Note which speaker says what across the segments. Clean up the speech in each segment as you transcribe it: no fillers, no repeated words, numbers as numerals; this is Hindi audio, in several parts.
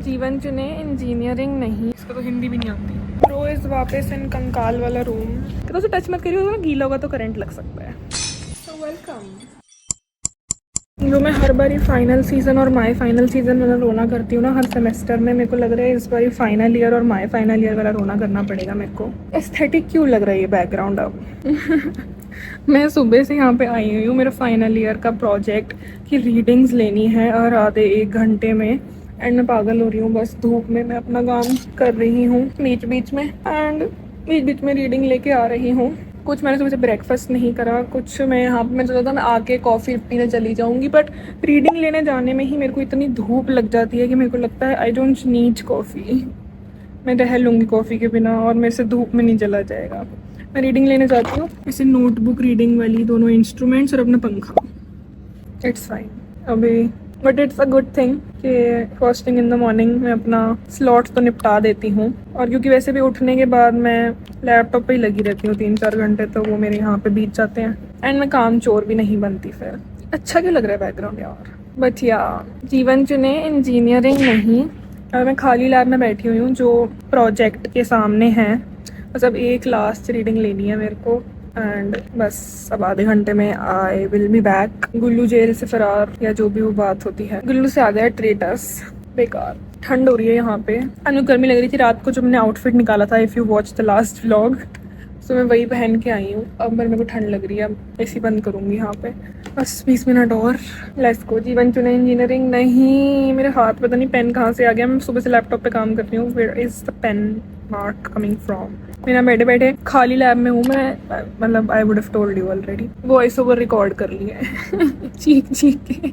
Speaker 1: जीवन चुने इंजीनियरिंग नहीं, इसको तो हिंदी भी नहीं आती। रोज वापस इन कंकाल वाला रूम। तो उसे टच मत करिए, ना गीला होगा तो करंट लग सकता है। So welcome. जो मैं हर बारी फाइनल सीजन और माई फाइनल सीजन वाला रोना करती हूँ ना हर सेमेस्टर में, मेरे को लग रहा है इस बारी फाइनल ईयर और माई फाइनल ईयर वाला रोना करना पड़ेगा मेरे को। एस्थेटिक क्यों लग रहा है ये बैकग्राउंड अब? मैं सुबह से यहाँ पे आई हुई हूँ मेरा फाइनल ईयर का प्रोजेक्ट की रीडिंग्स लेनी है और आधे 1 घंटे में, एंड मैं पागल हो रही हूँ बस धूप में। मैं अपना काम कर रही हूँ बीच बीच में, एंड बीच बीच में रीडिंग लेके आ रही हूँ। कुछ मैंने सुबह से ब्रेकफास्ट नहीं करा, कुछ मैं यहाँ पे मैं सोचा था मैं आके कॉफ़ी पीने चली जाऊँगी, बट रीडिंग लेने जाने में ही मेरे को इतनी धूप लग जाती है कि मेरे को लगता है आई डोंट नीड कॉफ़ी। मैं रह लूँगी कॉफ़ी के बिना और मेरे से धूप में नहीं चला जाएगा। मैं रीडिंग लेने जाती हूँ, इसे नोटबुक रीडिंग वाली, दोनों इंस्ट्रूमेंट्स और अपना पंखा। इट्स फाइन अभी, but it's a good thing कि first thing in the morning मैं अपना स्लॉट्स तो निपटा देती हूँ। और क्योंकि वैसे भी उठने के बाद मैं लैपटॉप पे ही लगी रहती हूँ 3-4 घंटे, तो वो मेरे यहाँ पे बीत जाते हैं एंड मैं काम चोर भी नहीं बनती फिर। अच्छा क्यों लग रहा है बैकग्राउंड यार? बट या जीवन चुने इंजीनियरिंग नहीं। और मैं खाली लैब में बैठी हुई हूँ जो प्रोजेक्ट के सामने है। बस अब एक लास्ट रीडिंग लेनी है मेरे को, एंड बस अब आधे घंटे में I will be back. Gullu jail से फरार या जो भी वो बात होती है, गुल्लू से आ गया ट्रेटस। बेकार ठंड हो रही है यहाँ पे, अनु गर्मी लग रही थी रात को जब मैंने आउटफिट निकाला था, if you watch the last vlog, तो मैं वही पहन के आई हूँ। अब मेरे को ठंड लग रही है, अब एसी बंद करूँगी यहाँ पे। बस 20 मिनट और, लेट्स गो। जीवन चुने इंजीनियरिंग नहीं। मेरे हाथ पता नहीं पेन कहाँ से आ गया, मैं सुबह से लैपटॉप पे काम कर रही हूँ। Where is the pen mark coming from? मेरा बैठे बैठे खाली लैब में हूँ मैं, मतलब I would have told you already. Voice over record कर लिया है चीख चीख के।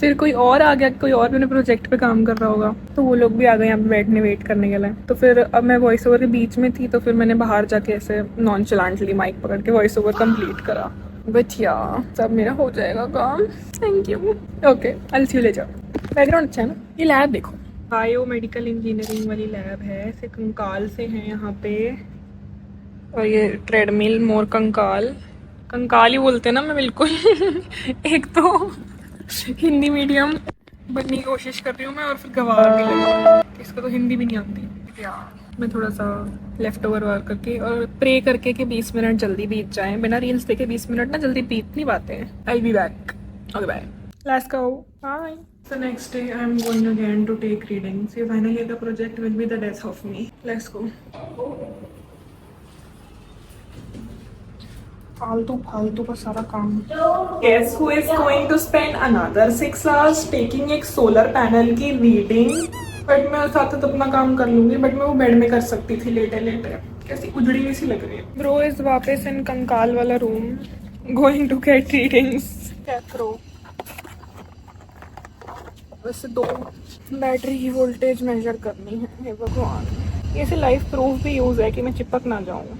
Speaker 1: फिर कोई और आ गया, कोई और मेरे प्रोजेक्ट पे काम कर रहा होगा, तो वो लोग भी आ गए यहाँ पे बैठने वेट करने के लिए। तो फिर अब मैं वॉइस ओवर के बीच में थी, तो फिर मैंने बाहर जाके ऐसे नॉनचलांटली माइक पकड़ के वॉइस ओवर कंप्लीट करा। बट या सब मेरा हो जाएगा काम। Thank you. Okay I see you later. Background अच्छा है ना? ये लैब देखो, बायो मेडिकल इंजीनियरिंग वाली लैब है। ऐसे कंकाल से हैं यहाँ पे, और ये ट्रेडमिल मोर कंकाल। कंकाल ही बोलते हैं ना मैं बिल्कुल एक तो हिंदी मीडियम बनने की कोशिश कर रही हूँ मैं, और फिर गवार भी लगी, इसको तो हिंदी भी नहीं आती यार। मैं थोड़ा सा लेफ्ट ओवर वर्क करके और प्रे करके कि 20 मिनट जल्दी बीत जाए। बिना रील्स देखे 20 मिनट ना जल्दी बीत नहीं पाते हैं। I be back. Okay bye. Let's go. Bye. The next day I am going again to take readings. ये finally the project will be the death of me. Let's go. फालतू फालतू का सारा काम। Guess who is going to spend another 6 hours taking एक सोलर पैनल की रीडिंग? बट मैं साथ साथ अपना काम कर लूंगी, बट मैं वो बेड में कर सकती थी लेटे लेटे। कैसी उजड़ी हुई सी लग रही है। ब्रो इज वापस इन कंकाल वाला room, going to get readings. क्या करो, वैसे 2 बैटरी की वोल्टेज मेजर करनी है। हे भगवान, ये से लाइफ प्रूफ भी यूज है कि मैं चिपक ना जाऊँ।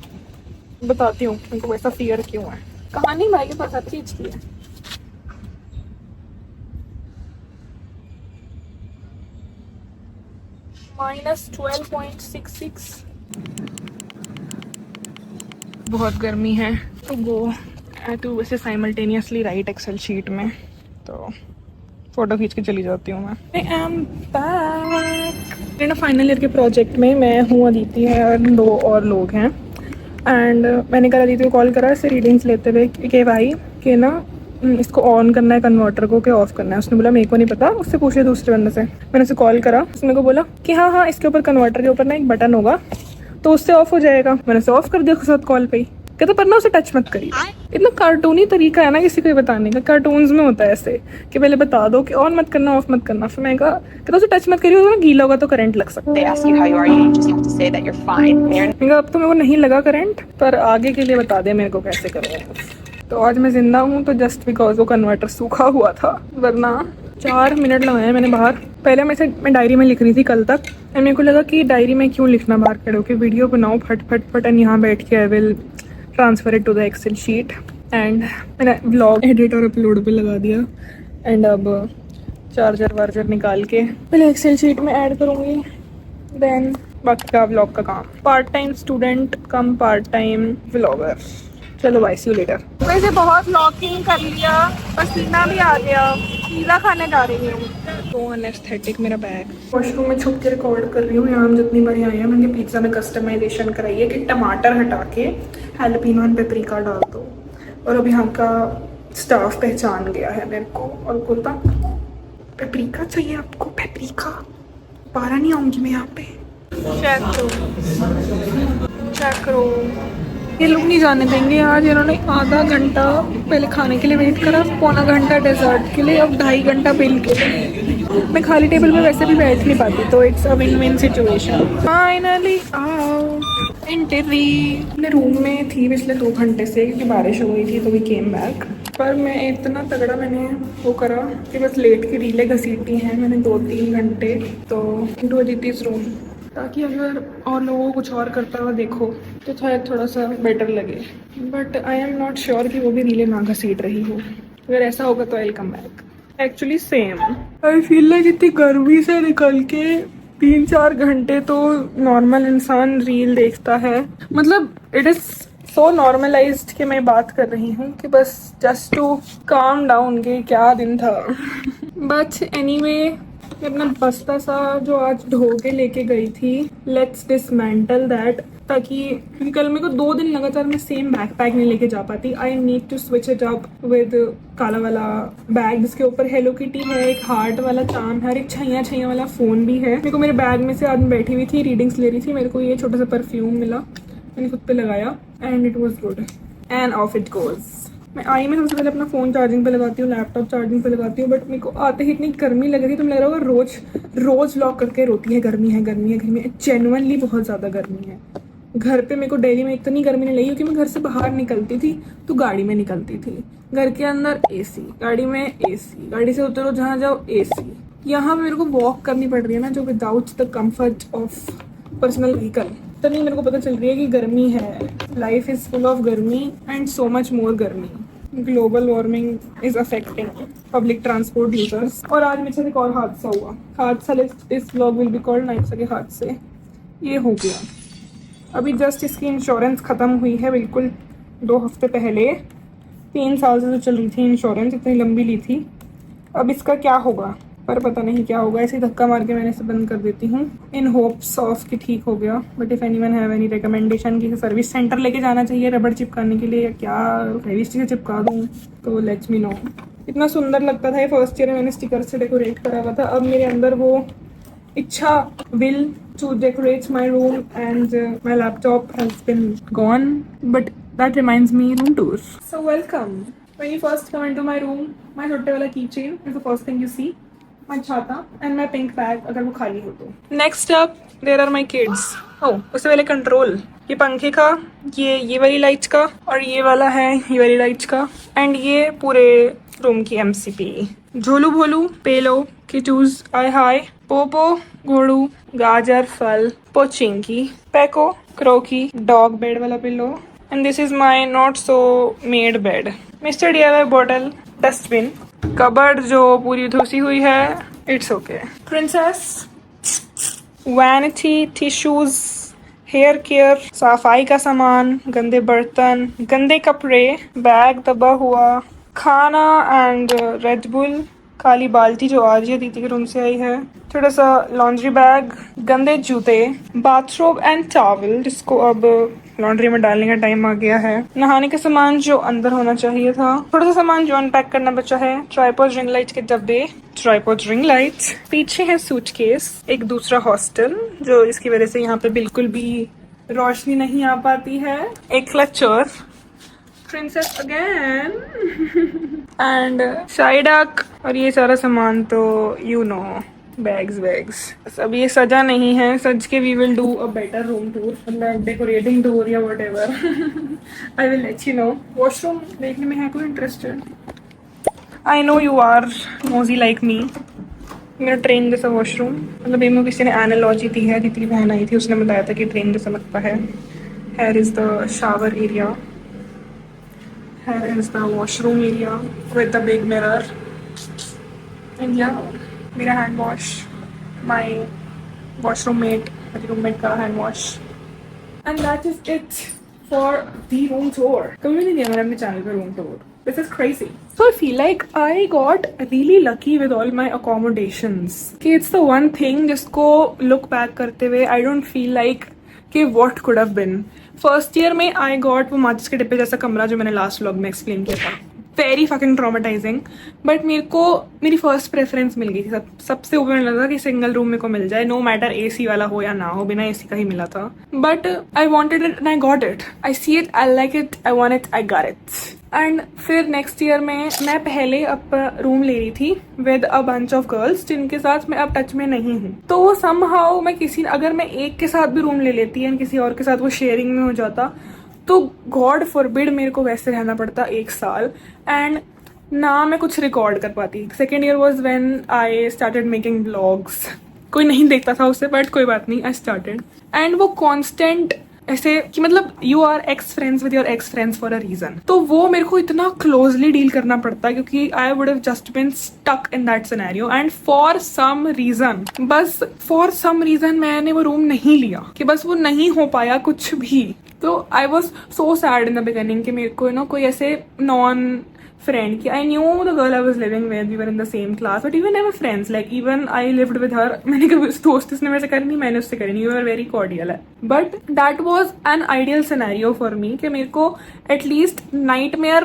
Speaker 1: बताती हूँ उनको वैसा फियर क्यों है। कहानी भाई के पास हर चीज की है। -12.66। बहुत गर्मी है तो गो टू वैसे साइमल्टेनियसली राइट एक्सेल शीट में, तो फोटो खींच के चली जाती हूँ मैं। I am back. मेरा फाइनल ईयर के प्रोजेक्ट में मैं हूँ, अदिति है और 2 और लोग हैं। एंड मैंने कल अदिति को कॉल करा ऐसे रीडिंग्स लेते हुए कि भाई कि ना इसको ऑन करना है कन्वर्टर को कि ऑफ करना है। उसने बोला मेरे को नहीं पता, उससे पूछे दूसरे बंदे से। मैंने उसे कॉल करा, उसने को बोला कि हाँ हाँ इसके ऊपर कन्वर्टर के ऊपर ना एक बटन होगा तो उससे ऑफ हो जाएगा। मैंने उसे ऑफ कर दिया उसके साथ कॉल पे ही। कहता पर ना उसे टच मत करिए। इतना कार्टूनी तरीका है ना किसी को बताने का। कार्टून्स में होता है ऐसे कि पहले बता दो कि ऑन मत करना ऑफ मत करना। फिर मैं कहा कहता उसे टच मत करिए, ना गीला होगा तो करंट लग सकता है। अब तो मेरे को नहीं लगा करंट, पर आगे के लिए बता दे मेरे को कैसे करूँ। तो आज मैं जिंदा हूँ तो जस्ट बिकॉज वो कन्वर्टर सूखा हुआ था, वरना 4 मिनट लगाए मैंने बाहर। पहले मैं डायरी में लिख रही थी कल तक, एंड मेरे को लगा कि डायरी में क्यों लिखना, बाहर खड़े होकर वीडियो बनाओ फट फट फट, एंड यहाँ बैठ के I will transfer it to the excel sheet. And मैंने व्लॉग एडिट और अपलोड पे लगा दिया। एंड अब चार्जर वार्जर निकाल के पहले एक्सेल शीट में ऐड करूँगी, देन बाकी का व्लॉग का काम। पार्ट टाइम स्टूडेंट कम पार्ट टाइम व्लॉगर। चलो बाय, सी यू लेटर। वैसे बहुत लॉकिंग कर लिया, पसीना भी आ गया, पिज़्ज़ा खाने जा रही हूँ। तो अनएस्थेटिक मेरा बैग। वॉशरूम में छुप के रिकॉर्ड कर रही हूँ। यहाँ हम जितनी बार आए हैं मैंने पिज़्ज़ा में कस्टमाइजेशन कराई है कि टमाटर हटा के हैलोपिनो एंड पेपरिका डाल दो। और अब यहाँ का स्टाफ पहचान गया है मेरे को और बोलता पेपरिका चाहिए आपको, पेपरिका। दोबारा नहीं आऊँगी मैं यहाँ पे। चेक करो, चेक करो। ये लोग नहीं जाने देंगे आज। इन्होंने आधा घंटा पहले खाने के लिए वेट करा, पौना घंटा डेजर्ट के लिए, अब 2.5 घंटा बिल के लिए। मैं खाली टेबल पे वैसे भी बैठ नहीं पाती, तो it's a win win situation. Finally आओ एंट्री। अपने रूम में थी पिछले 2 घंटे से क्योंकि बारिश हो गई थी, तो वी केम बैक। पर मैं इतना तगड़ा मैंने वो करा कि बस लेट की रीलें घसीटी हैं मैंने 2-3 घंटे। तो इनटू अदिति's रूम, ताकि अगर और लोगों को कुछ और करता हुआ देखो तो शायद थोड़ा सा बेटर लगे। But I am not sure कि वो भी रीले ना घसीट रही हो। अगर ऐसा होगा तो I will come back. Actually same I feel like इतनी गर्मी से निकल के 3-4 घंटे तो नॉर्मल इंसान रील देखता है। मतलब इट इज़ सो नॉर्मलाइज्ड कि मैं बात कर रही हूँ कि बस जस्ट टू काम डाउन के क्या दिन था। बट एनीवे, मैं अपना बस्ता सा जो आज ढो के लेके गई थी, लेट्स डिसमेंटल दैट। ताकि क्योंकि कल मेरे को 2 दिन लगातार मैं सेम बैकपैक नहीं लेके जा पाती। I need to switch it up with काला वाला बैग जिसके ऊपर हेलो किटी है, एक हार्ट वाला चाम है और एक छैया छैया वाला फ़ोन भी है। मेरे को मेरे बैग में से आज मैं बैठी हुई थी, रीडिंग्स ले रही थी, मेरे को ये छोटा सा परफ्यूम मिला, मैंने खुद पे लगाया and it was good end of it goes. मैं आई में सबसे पहले अपना फ़ोन चार्जिंग पे लगाती हूँ, लैपटॉप चार्जिंग पे लगाती हूँ। बट मेरे को आते ही इतनी गर्मी लग रही है, तो मुझे लग रहा होगा रोज़ लॉक करके रोती है गर्मी है गर्मी है गर्मी है। जेन्युइनली बहुत ज़्यादा गर्मी है घर पे। मेरे को दिल्ली में इतनी गर्मी नहीं लगी क्योंकि मैं घर से बाहर निकलती थी तो गाड़ी में निकलती थी, घर के अंदर एसी, गाड़ी में एसी, गाड़ी से उतरो जहाँ जाओ एसी। यहाँ मेरे को वॉक करनी पड़ रही है ना, जो without the comfort of personal vehicle. तभी मेरे को पता चल रही है कि गर्मी है, लाइफ इज़ फुल ऑफ गर्मी एंड सो मच मोर गर्मी। Global warming is affecting public transport users. और आज मेरे साथ एक और हादसा हुआ। हादसा इस vlog will be called nights के हादसे। ये हो गया अभी जस्ट, इसकी इंश्योरेंस ख़त्म हुई है बिल्कुल 2 हफ्ते पहले। 3 साल से जो चल रही थी इंश्योरेंस, इतनी लंबी ली थी। अब इसका क्या होगा पर पता नहीं क्या होगा। ऐसे धक्का मार के मैंने इसे बंद कर देती हूँ इन होप्स ऑफ कि ठीक हो गया। But if anyone have any recommendation कि सर्विस सेंटर लेके जाना चाहिए रबड़ चिपकाने के लिए या क्या फेविस्टिक से चिपका दूँ, तो लेट्स मी नो। इतना सुंदर लगता था ये फर्स्ट ईयर में मैंने स्टिकर से डेकोरेट करा हुआ था। अब मेरे अंदर वो इच्छा, will to decorate my room and my laptop has been gone, but that reminds me room tour. So welcome. When you first come into my room, my छोटे वाला keychain is the first thing you see. My छाता and my pink bag अगर वो खाली हो तो। Next up, there are my kids. Oh, उससे पहले कंट्रोल, ये पंखे का, ये वाली लाइट्स का और ये वाला है ये वाली लाइट्स का एंड ये पूरे रूम की MCP। झोलू भोलू, पेलो, किटूज, आय हाय, पोपो, घोड़ू, गाजर, फल, पोचिंकी, पैको, क्रोकी, डॉग बेड वाला pillow and this is my not so made bed. Mister DIY bottle, dustbin, cupboard जो पूरी धुसी हुई है, it's okay. Princess, vanity, tissues, hair care, सफाई का सामान, गंदे बर्तन, गंदे कपड़े, बैग दबा हुआ, खाना एंड रेड बुल, काली बाल्टी जो आज ये दीदी के रूम से आई है, छोटा सा लॉन्ड्री बैग, गंदे जूते, बाथरोब एंड टॉवल जिसको अब लॉन्ड्री में डालने का टाइम आ गया है, नहाने का सामान जो अंदर होना चाहिए था, थोड़ा सा सामान जो अनपैक करना बचा है, ट्राइपॉड रिंग लाइट के डब्बे, ट्राइपॉड रिंग लाइट, पीछे है सूटकेस, एक दूसरा हॉस्टल जो इसकी वजह से यहाँ पे बिल्कुल भी रोशनी नहीं आ पाती है, एक क्लचर, प्रिंसेस अगेन एंड शाइडक और ये सारा सामान तो यू नो बैग्स। अब ये सजा नहीं है, सज के we will do a better room tour, मतलब डेकोरेटिंग टूर या whatever. I will let you know. Washroom देखने में है कोई interested? I know you are मोजी लाइक मी। मेरा ट्रेन जैसा वॉशरूम, मतलब ये किसी ने एनालॉजी दी है, दीदी की बहन आई थी उसने बताया था कि ट्रेन जैसा लगता है। Here is the shower area, here is the washroom area with the big mirror and yeah, मेरा hand wash, my washroom mate, मेरी roommate का hand wash and that is it for the room tour. कभी भी नहीं दिया मैंने अपने चैनल पे room tour. This is crazy. So I feel like I got really lucky with all my accommodations. कि it's the one thing जिसको look back करते हुए I don't feel like कि what could have been. First year में I got वो माचिस के डिब्बे जैसा कमरा जो मैंने लास्ट व्लॉग में एक्सप्लेन किया था. Very fucking traumatising. बट मेरे को मेरी फर्स्ट प्रेफरेंस मिल गई थी. सबसे ऊपर मिला था कि सिंगल रूम मेरे को मिल जाए, नो मैटर एसी वाला हो या ना हो, बिना एसी का ही मिला था. But I wanted it and I got it. I see it, I like it, I want it, I got it. And फिर नेक्स्ट ईयर में मैं पहले अब रूम ले रही थी with a bunch of girls जिनके साथ मैं अब टच में नहीं हूँ. तो समहाउ मैं अगर मैं एक के साथ भी रूम ले लेती एंड किसी और के साथ वो शेयरिंग में हो जाता तो गॉड फॉरबिड मेरे को वैसे रहना पड़ता 1 साल एंड ना मैं कुछ रिकॉर्ड कर पाती. Second year was when I started making blogs. कोई नहीं देखता था उससे बट कोई बात नहीं, आई स्टार्टेड. एंड वो कॉन्स्टेंट ऐसे कि मतलब you are ex friends with your ex friends for a reason. तो वो मेरे को इतना क्लोजली डील करना पड़ता क्योंकि I would have just been stuck in that scenario and for some reason मैंने वो रूम नहीं लिया कि बस वो नहीं हो पाया कुछ भी. तो I was so sad in the beginning कि मेरे को कोई ऐसे non friend ki I knew the girl I was living with, we were in the same class, but even never friends. Like even I lived with her. मैंने कभी उस दोस्त उसने मेरे से करी नहीं, मैंने उससे करी नहीं. We were very cordial. But that was an ideal scenario for me कि मेरे को at least nightmare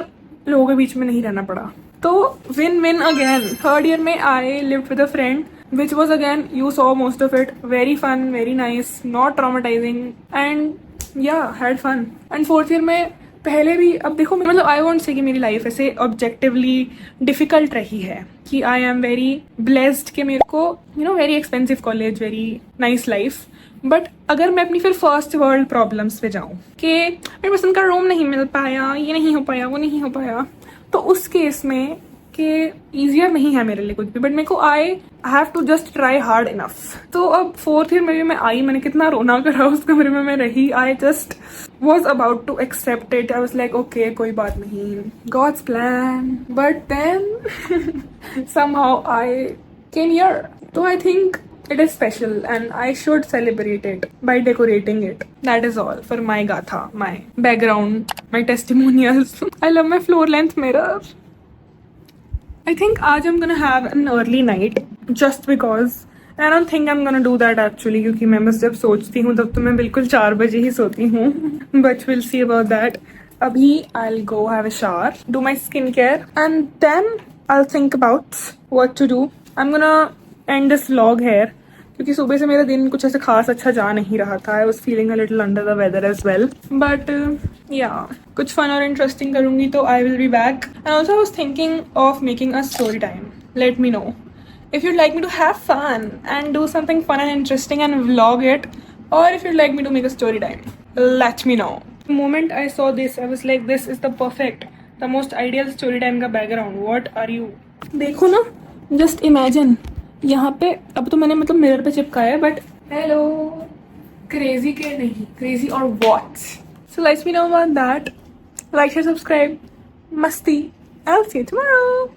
Speaker 1: लोगों के बीच में नहीं रहना पड़ा. तो win-win again. Third year में I lived with a friend, which was again you saw most of it. Very fun, very nice, not traumatizing, and yeah, had fun. And fourth year में पहले भी अब देखो मतलब आई वॉन्ट से कि मेरी लाइफ ऐसे ऑब्जेक्टिवली डिफिकल्ट रही है कि आई एम वेरी ब्लेस्ड कि मेरे को very expensive college, very nice life. But अगर मैं अपनी फिर फर्स्ट वर्ल्ड प्रॉब्लम्स पे जाऊँ कि मेरे पसंद का रूम नहीं मिल पाया, ये नहीं हो पाया, वो नहीं हो पाया, तो उस केस में कि ईजियर नहीं है मेरे लिए कुछ भी. बट मेरे को I have to just try hard enough. तो अब फोर्थ ईयर में भी मैं आई, मैंने कितना रोना करा उस कमरे में मैं रही. I just was about to accept it. I was like, okay, कोई बात नहीं, God's plan. But then somehow I came here. So I think it is special and I should celebrate it by decorating it. That is all for my gatha, my background, my testimonials. I love my floor length mirror. I think आज I'm gonna have an early night just because I don't think I'm gonna do that actually क्योंकि मैं बस जब सोचती हूँ तब तो मैं बिल्कुल 4 बजे ही सोती हूँ. But we'll see about that. अभी I'll go have a shower, do my skincare and then I'll think about what to do. I'm gonna end this vlog here क्योंकि सुबह से मेरा दिन कुछ ऐसे खास अच्छा जा नहीं रहा था. I was feeling a little under the weather as well. But yeah, कुछ fun और interesting करूँगी तो I will be back. And also I was thinking of making a story time. Let me know if you'd like me to have fun and do something fun and interesting and vlog it, or if you'd like me to make a story time. Let me know. The moment I saw this, I was like, this is the most ideal story time का background. What are you? देखो ना, just imagine. यहाँ पे अब तो मैंने मतलब मिरर पे चिपकाया है, but hello, crazy के नहीं, crazy or what? So let me know about that. Like, share, subscribe. Masti. I'll see you tomorrow.